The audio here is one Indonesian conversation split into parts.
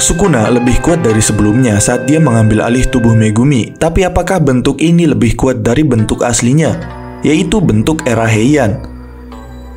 Sukuna lebih kuat dari sebelumnya saat dia mengambil alih tubuh Megumi, tapi apakah bentuk ini lebih kuat dari bentuk aslinya, yaitu bentuk era Heian?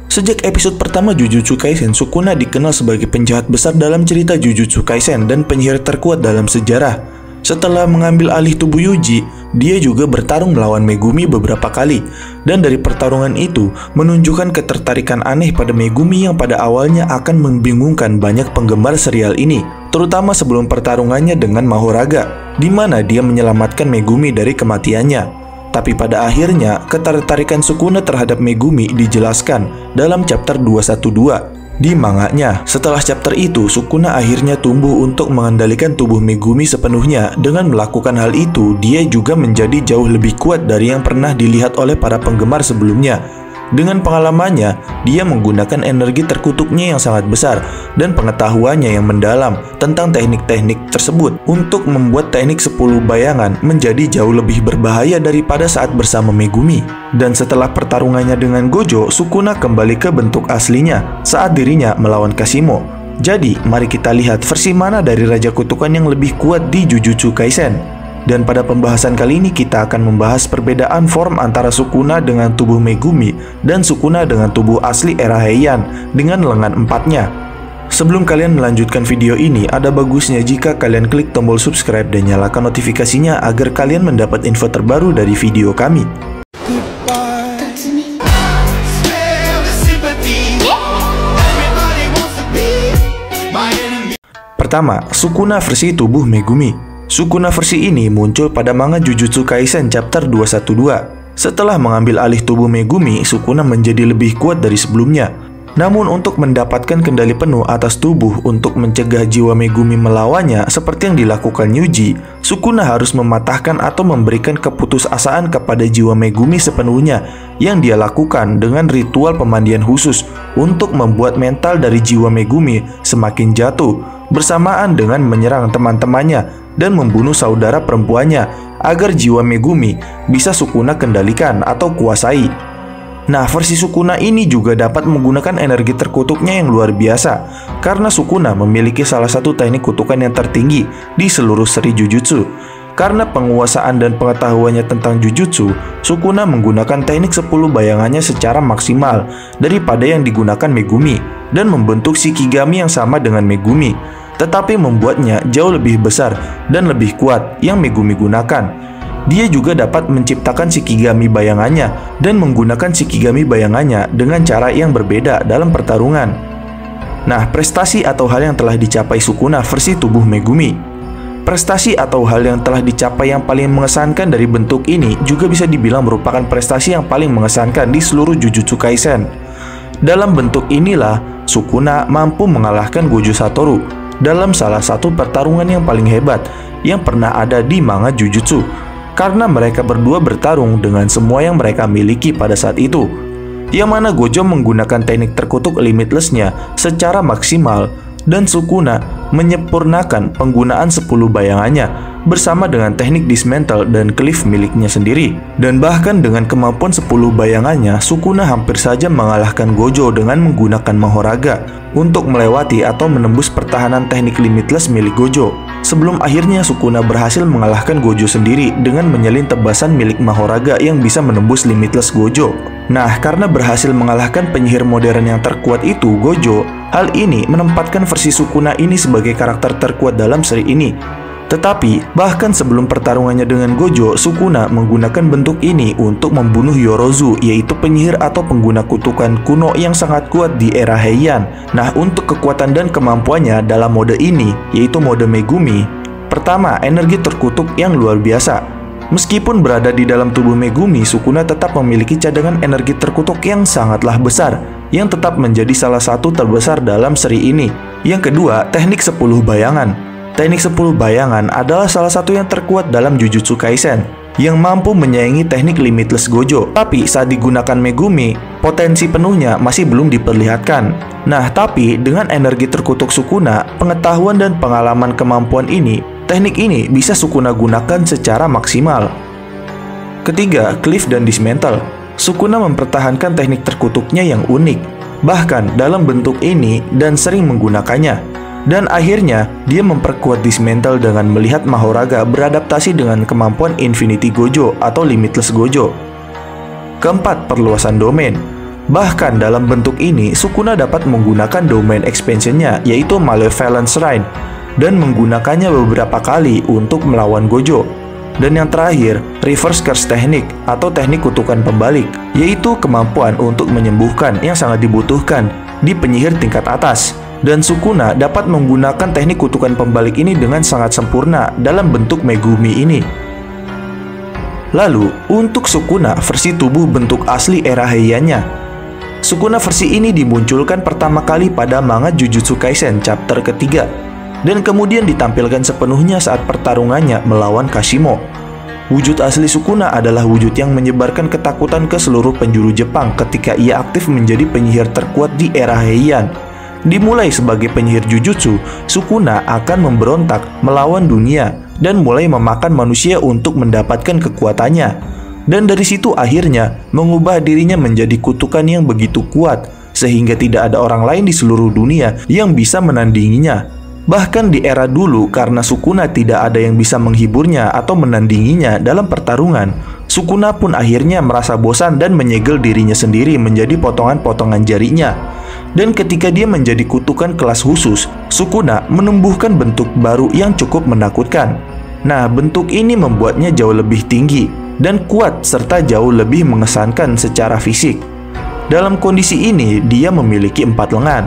Sejak episode pertama Jujutsu Kaisen, Sukuna dikenal sebagai penjahat besar dalam cerita Jujutsu Kaisen dan penyihir terkuat dalam sejarah. Setelah mengambil alih tubuh Yuji, dia juga bertarung melawan Megumi beberapa kali, dan dari pertarungan itu menunjukkan ketertarikan aneh pada Megumi yang pada awalnya akan membingungkan banyak penggemar serial ini, terutama sebelum pertarungannya dengan Mahoraga, di mana dia menyelamatkan Megumi dari kematiannya. Tapi pada akhirnya, ketertarikan Sukuna terhadap Megumi dijelaskan dalam chapter 212 di manganya. Setelah chapter itu, Sukuna akhirnya tumbuh untuk mengendalikan tubuh Megumi sepenuhnya. Dengan melakukan hal itu, dia juga menjadi jauh lebih kuat dari yang pernah dilihat oleh para penggemar sebelumnya. Dengan pengalamannya, dia menggunakan energi terkutuknya yang sangat besar dan pengetahuannya yang mendalam tentang teknik-teknik tersebut untuk membuat teknik 10 bayangan menjadi jauh lebih berbahaya daripada saat bersama Megumi. Dan setelah pertarungannya dengan Gojo, Sukuna kembali ke bentuk aslinya saat dirinya melawan Kashimo. Jadi, mari kita lihat versi mana dari Raja Kutukan yang lebih kuat di Jujutsu Kaisen. Dan pada pembahasan kali ini kita akan membahas perbedaan form antara Sukuna dengan tubuh Megumi dan Sukuna dengan tubuh asli era Heian dengan lengan empatnya. Sebelum kalian melanjutkan video ini, ada bagusnya jika kalian klik tombol subscribe dan nyalakan notifikasinya agar kalian mendapat info terbaru dari video kami. Pertama, Sukuna versi tubuh Megumi. Sukuna versi ini muncul pada manga Jujutsu Kaisen chapter 212. Setelah mengambil alih tubuh Megumi, Sukuna menjadi lebih kuat dari sebelumnya. Namun untuk mendapatkan kendali penuh atas tubuh untuk mencegah jiwa Megumi melawannya seperti yang dilakukan Yuji, Sukuna harus mematahkan atau memberikan keputusasaan kepada jiwa Megumi sepenuhnya yang dia lakukan dengan ritual pemandian khusus untuk membuat mental dari jiwa Megumi semakin jatuh bersamaan dengan menyerang teman-temannya dan membunuh saudara perempuannya agar jiwa Megumi bisa Sukuna kendalikan atau kuasai. Nah, versi Sukuna ini juga dapat menggunakan energi terkutuknya yang luar biasa karena Sukuna memiliki salah satu teknik kutukan yang tertinggi di seluruh seri Jujutsu. Karena penguasaan dan pengetahuannya tentang Jujutsu, Sukuna menggunakan teknik 10 bayangannya secara maksimal daripada yang digunakan Megumi dan membentuk Shikigami yang sama dengan Megumi, tetapi membuatnya jauh lebih besar dan lebih kuat yang Megumi gunakan. Dia juga dapat menciptakan Shikigami bayangannya dan menggunakan Shikigami bayangannya dengan cara yang berbeda dalam pertarungan. Nah, prestasi atau hal yang telah dicapai Sukuna versi tubuh Megumi. Prestasi atau hal yang telah dicapai yang paling mengesankan dari bentuk ini juga bisa dibilang merupakan prestasi yang paling mengesankan di seluruh Jujutsu Kaisen. Dalam bentuk inilah, Sukuna mampu mengalahkan Gojo Satoru dalam salah satu pertarungan yang paling hebat yang pernah ada di manga Jujutsu, karena mereka berdua bertarung dengan semua yang mereka miliki pada saat itu, yang mana Gojo menggunakan teknik terkutuk limitless-nya secara maksimal dan Sukuna menyempurnakan penggunaan 10 bayangannya bersama dengan teknik dismantle dan cliff miliknya sendiri. Dan bahkan dengan kemampuan 10 bayangannya, Sukuna hampir saja mengalahkan Gojo dengan menggunakan Mahoraga untuk melewati atau menembus pertahanan teknik limitless milik Gojo. Sebelum akhirnya Sukuna berhasil mengalahkan Gojo sendiri dengan menyelin tebasan milik Mahoraga yang bisa menembus limitless Gojo. Nah, karena berhasil mengalahkan penyihir modern yang terkuat itu, Gojo, hal ini menempatkan versi Sukuna ini sebagai karakter terkuat dalam seri ini. Tetapi, bahkan sebelum pertarungannya dengan Gojo, Sukuna menggunakan bentuk ini untuk membunuh Yorozu, yaitu penyihir atau pengguna kutukan kuno yang sangat kuat di era Heian. Nah, untuk kekuatan dan kemampuannya dalam mode ini, yaitu mode Megumi, pertama, energi terkutuk yang luar biasa. Meskipun berada di dalam tubuh Megumi, Sukuna tetap memiliki cadangan energi terkutuk yang sangatlah besar, yang tetap menjadi salah satu terbesar dalam seri ini. Yang kedua, teknik 10 bayangan. Teknik 10 bayangan adalah salah satu yang terkuat dalam Jujutsu Kaisen, yang mampu menyaingi teknik limitless Gojo. Tapi saat digunakan Megumi, potensi penuhnya masih belum diperlihatkan. Nah, tapi dengan energi terkutuk Sukuna, pengetahuan dan pengalaman kemampuan ini, teknik ini bisa Sukuna gunakan secara maksimal. Ketiga, cliff dan dismantle. Sukuna mempertahankan teknik terkutuknya yang unik, bahkan dalam bentuk ini dan sering menggunakannya. Dan akhirnya, dia memperkuat Dismantle dengan melihat Mahoraga beradaptasi dengan kemampuan Infinity Gojo atau Limitless Gojo. Keempat, perluasan domain. Bahkan dalam bentuk ini, Sukuna dapat menggunakan domain expansion-nya, yaitu Malevolent Shrine, dan menggunakannya beberapa kali untuk melawan Gojo. Dan yang terakhir, Reverse Curse Technique atau teknik kutukan pembalik, yaitu kemampuan untuk menyembuhkan yang sangat dibutuhkan di penyihir tingkat atas. Dan Sukuna dapat menggunakan teknik kutukan pembalik ini dengan sangat sempurna dalam bentuk Megumi ini. Lalu, untuk Sukuna versi tubuh bentuk asli era Heian-nya. Sukuna versi ini dimunculkan pertama kali pada manga Jujutsu Kaisen chapter ketiga, dan kemudian ditampilkan sepenuhnya saat pertarungannya melawan Kashimo. Wujud asli Sukuna adalah wujud yang menyebarkan ketakutan ke seluruh penjuru Jepang ketika ia aktif menjadi penyihir terkuat di era Heian. Dimulai sebagai penyihir Jujutsu, Sukuna akan memberontak melawan dunia dan mulai memakan manusia untuk mendapatkan kekuatannya. Dan dari situ akhirnya mengubah dirinya menjadi kutukan yang begitu kuat, sehingga tidak ada orang lain di seluruh dunia yang bisa menandinginya. Bahkan di era dulu, karena Sukuna tidak ada yang bisa menghiburnya atau menandinginya dalam pertarungan, Sukuna pun akhirnya merasa bosan dan menyegel dirinya sendiri menjadi potongan-potongan jarinya. Dan ketika dia menjadi kutukan kelas khusus, Sukuna menumbuhkan bentuk baru yang cukup menakutkan. Nah, bentuk ini membuatnya jauh lebih tinggi dan kuat serta jauh lebih mengesankan secara fisik. Dalam kondisi ini, dia memiliki 4 lengan,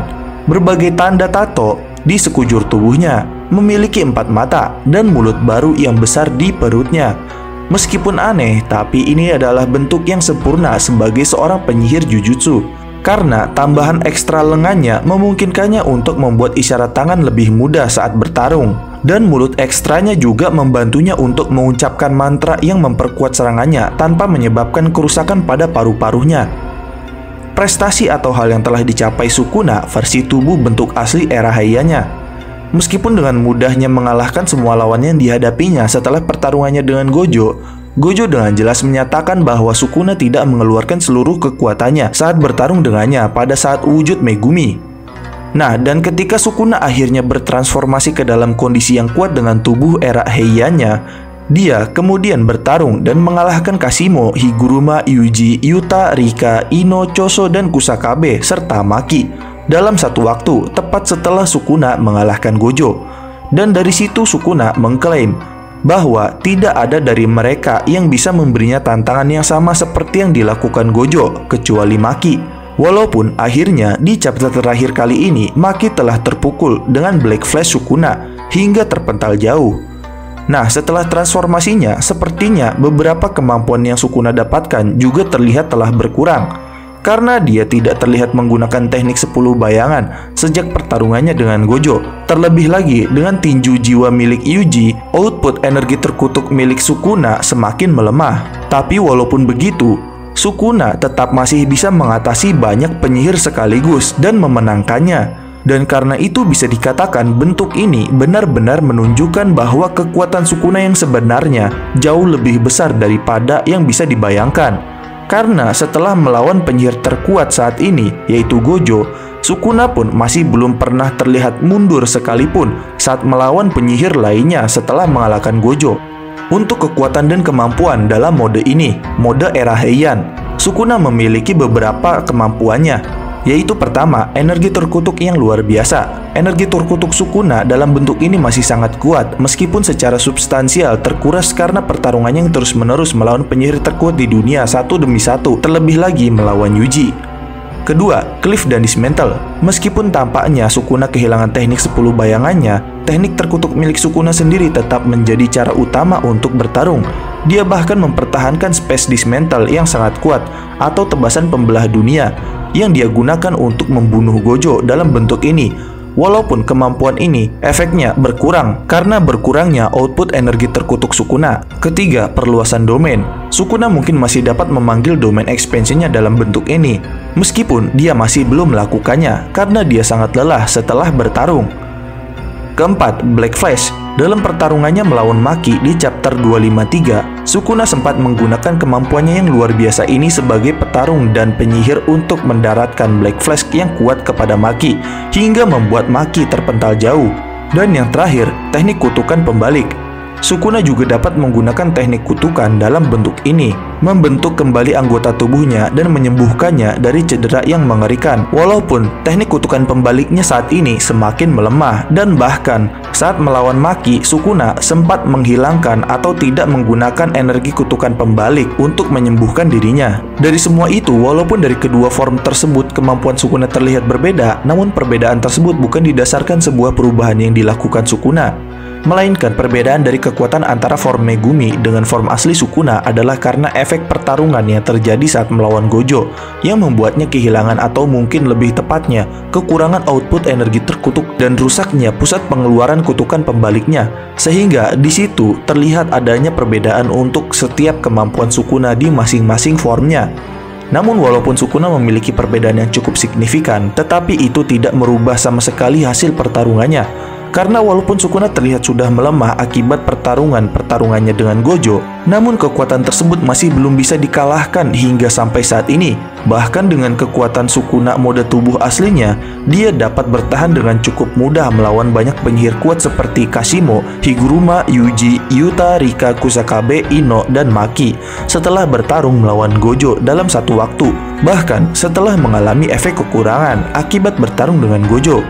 berbagai tanda tato di sekujur tubuhnya, memiliki 4 mata, dan mulut baru yang besar di perutnya. Meskipun aneh, tapi ini adalah bentuk yang sempurna sebagai seorang penyihir Jujutsu. Karena tambahan ekstra lengannya memungkinkannya untuk membuat isyarat tangan lebih mudah saat bertarung. Dan mulut ekstranya juga membantunya untuk mengucapkan mantra yang memperkuat serangannya tanpa menyebabkan kerusakan pada paru-parunya. Prestasi atau hal yang telah dicapai Sukuna versi tubuh bentuk asli era Heian-nya. Meskipun dengan mudahnya mengalahkan semua lawan yang dihadapinya setelah pertarungannya dengan Gojo, Gojo dengan jelas menyatakan bahwa Sukuna tidak mengeluarkan seluruh kekuatannya saat bertarung dengannya pada saat wujud Megumi. Nah, dan ketika Sukuna akhirnya bertransformasi ke dalam kondisi yang kuat dengan tubuh era Heian-nya, dia kemudian bertarung dan mengalahkan Kashimo, Higuruma, Yuji, Yuta, Rika, Ino, Choso, dan Kusakabe, serta Maki dalam satu waktu tepat setelah Sukuna mengalahkan Gojo. Dan dari situ Sukuna mengklaim bahwa tidak ada dari mereka yang bisa memberinya tantangan yang sama seperti yang dilakukan Gojo, kecuali Maki. Walaupun akhirnya di chapter terakhir kali ini, Maki telah terpukul dengan Black Flash Sukuna hingga terpental jauh. Nah, setelah transformasinya, sepertinya beberapa kemampuan yang Sukuna dapatkan juga terlihat telah berkurang, karena dia tidak terlihat menggunakan teknik 10 bayangan sejak pertarungannya dengan Gojo. Terlebih lagi, dengan tinju jiwa milik Yuji, output energi terkutuk milik Sukuna semakin melemah. Tapi walaupun begitu, Sukuna tetap masih bisa mengatasi banyak penyihir sekaligus dan memenangkannya. Dan karena itu bisa dikatakan bentuk ini benar-benar menunjukkan bahwa kekuatan Sukuna yang sebenarnya jauh lebih besar daripada yang bisa dibayangkan. Karena setelah melawan penyihir terkuat saat ini, yaitu Gojo, Sukuna pun masih belum pernah terlihat mundur sekalipun saat melawan penyihir lainnya setelah mengalahkan Gojo. Untuk kekuatan dan kemampuan dalam mode ini, mode era Heian, Sukuna memiliki beberapa kemampuannya, yaitu pertama, energi terkutuk yang luar biasa. Energi terkutuk Sukuna dalam bentuk ini masih sangat kuat, meskipun secara substansial terkuras karena pertarungannya yang terus-menerus melawan penyihir terkuat di dunia satu demi satu, terlebih lagi melawan Yuji. Kedua, Cliff dan Dismantle. Meskipun tampaknya Sukuna kehilangan teknik 10 bayangannya, teknik terkutuk milik Sukuna sendiri tetap menjadi cara utama untuk bertarung. Dia bahkan mempertahankan Space Dismantle yang sangat kuat, atau tebasan pembelah dunia, yang dia gunakan untuk membunuh Gojo dalam bentuk ini. Walaupun kemampuan ini efeknya berkurang karena berkurangnya output energi terkutuk Sukuna. Ketiga, perluasan domain. Sukuna mungkin masih dapat memanggil domain expansionnya dalam bentuk ini, meskipun dia masih belum melakukannya karena dia sangat lelah setelah bertarung. Keempat, Black Flash. Dalam pertarungannya melawan Maki di chapter 253, Sukuna sempat menggunakan kemampuannya yang luar biasa ini sebagai petarung dan penyihir untuk mendaratkan Black Flash yang kuat kepada Maki, hingga membuat Maki terpental jauh. Dan yang terakhir, teknik kutukan pembalik. Sukuna juga dapat menggunakan teknik kutukan dalam bentuk ini, membentuk kembali anggota tubuhnya dan menyembuhkannya dari cedera yang mengerikan. Walaupun teknik kutukan pembaliknya saat ini semakin melemah, dan bahkan saat melawan Maki, Sukuna sempat menghilangkan atau tidak menggunakan energi kutukan pembalik untuk menyembuhkan dirinya. Dari semua itu, walaupun dari kedua form tersebut kemampuan Sukuna terlihat berbeda, namun perbedaan tersebut bukan didasarkan sebuah perubahan yang dilakukan Sukuna, melainkan perbedaan dari kekuatan antara form Megumi dengan form asli Sukuna adalah karena efek pertarungan yang terjadi saat melawan Gojo, yang membuatnya kehilangan atau mungkin lebih tepatnya kekurangan output energi terkutuk dan rusaknya pusat pengeluaran kutukan pembaliknya, sehingga di situ terlihat adanya perbedaan untuk setiap kemampuan Sukuna di masing-masing formnya. Namun walaupun Sukuna memiliki perbedaan yang cukup signifikan, tetapi itu tidak merubah sama sekali hasil pertarungannya. Karena walaupun Sukuna terlihat sudah melemah akibat pertarungannya dengan Gojo, namun kekuatan tersebut masih belum bisa dikalahkan hingga sampai saat ini. Bahkan dengan kekuatan Sukuna mode tubuh aslinya, dia dapat bertahan dengan cukup mudah melawan banyak penyihir kuat seperti Kashimo, Higuruma, Yuji, Yuta, Rika, Kusakabe, Ino, dan Maki setelah bertarung melawan Gojo dalam satu waktu, bahkan setelah mengalami efek kekurangan akibat bertarung dengan Gojo.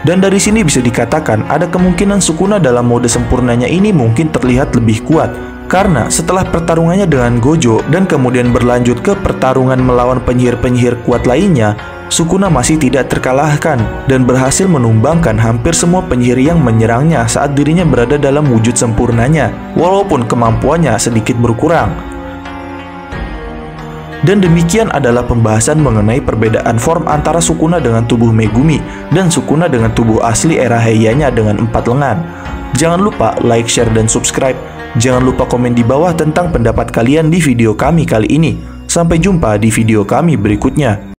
Dan dari sini bisa dikatakan ada kemungkinan Sukuna dalam mode sempurnanya ini mungkin terlihat lebih kuat, karena setelah pertarungannya dengan Gojo dan kemudian berlanjut ke pertarungan melawan penyihir-penyihir kuat lainnya, Sukuna masih tidak terkalahkan dan berhasil menumbangkan hampir semua penyihir yang menyerangnya saat dirinya berada dalam wujud sempurnanya, walaupun kemampuannya sedikit berkurang. Dan demikian adalah pembahasan mengenai perbedaan form antara Sukuna dengan tubuh Megumi dan Sukuna dengan tubuh asli era Heiyanya dengan 4 lengan. Jangan lupa like, share, dan subscribe. Jangan lupa komen di bawah tentang pendapat kalian di video kami kali ini. Sampai jumpa di video kami berikutnya.